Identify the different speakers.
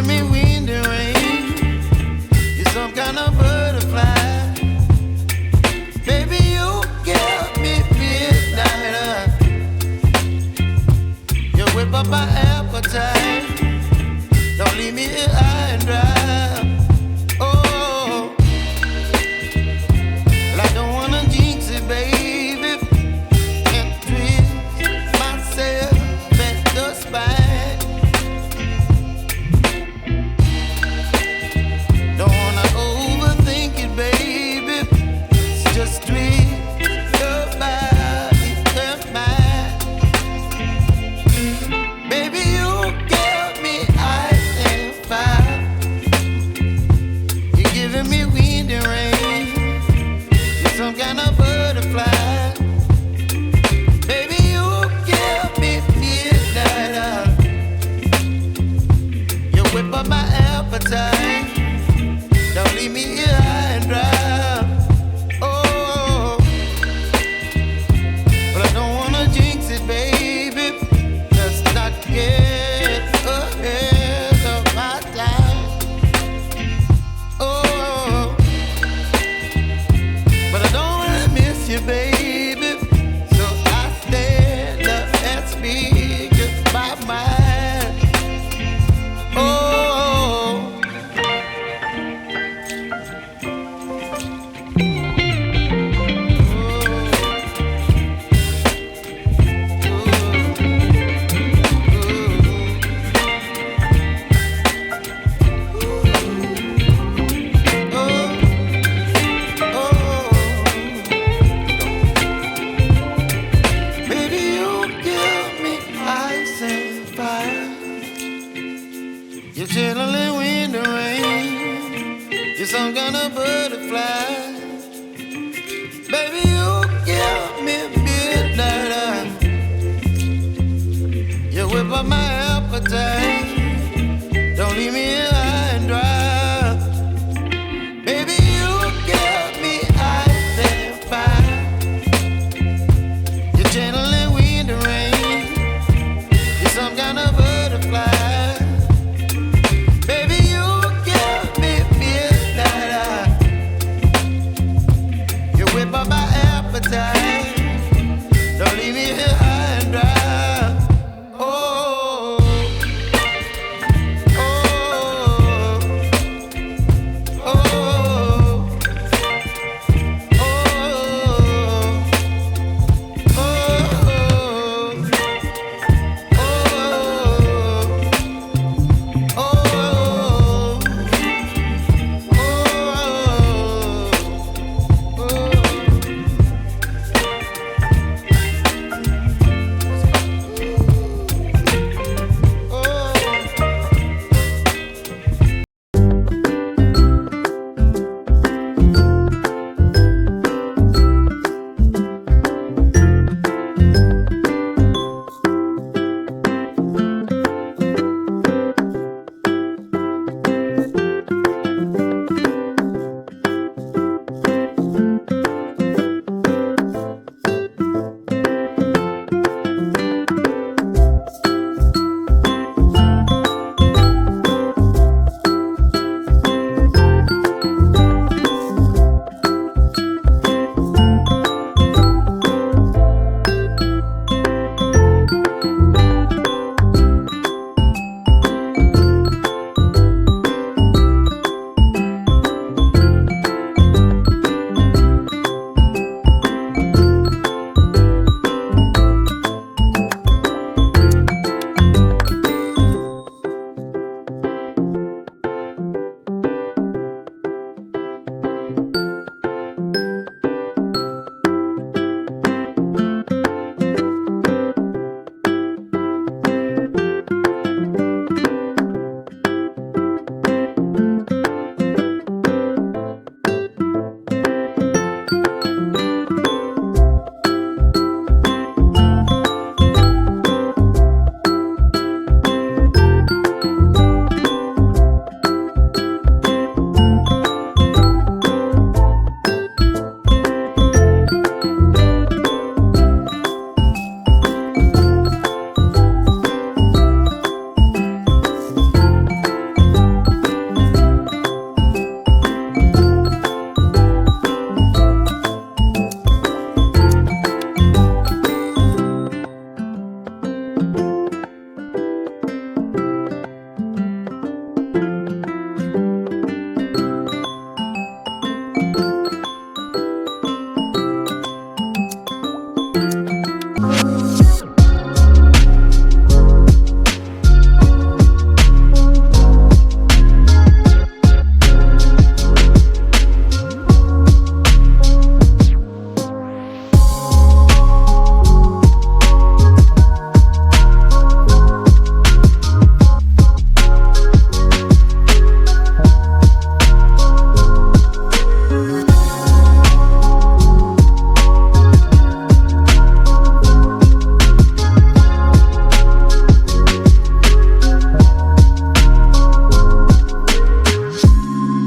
Speaker 1: giving me wind and rain. You're some kind of butterfly. Baby, you give me midnight. You whip up my appetite. Don't leave me here high and dry. Oh, well, I don't wanna jinx it, baby, and twist myself at the spine. Don't wanna overthink it, baby. It's just twist your body and mine. Baby, you give me ice and fire. You're giving me wind and rain. You're some kind of butterfly. Baby, you give me midnight. You whip up my appetite. Don't leave me here high and dry. Oh, but I don't wanna jinx it, baby. Let's not get ahead of my time. Oh, but I don't wanna miss you, baby. So I stand up and speak just my mind. Oh. Baby, you give me ice and fire. You're chilling wind and rain. You're some kind of butterfly. Baby, you give me midnight. You whip up my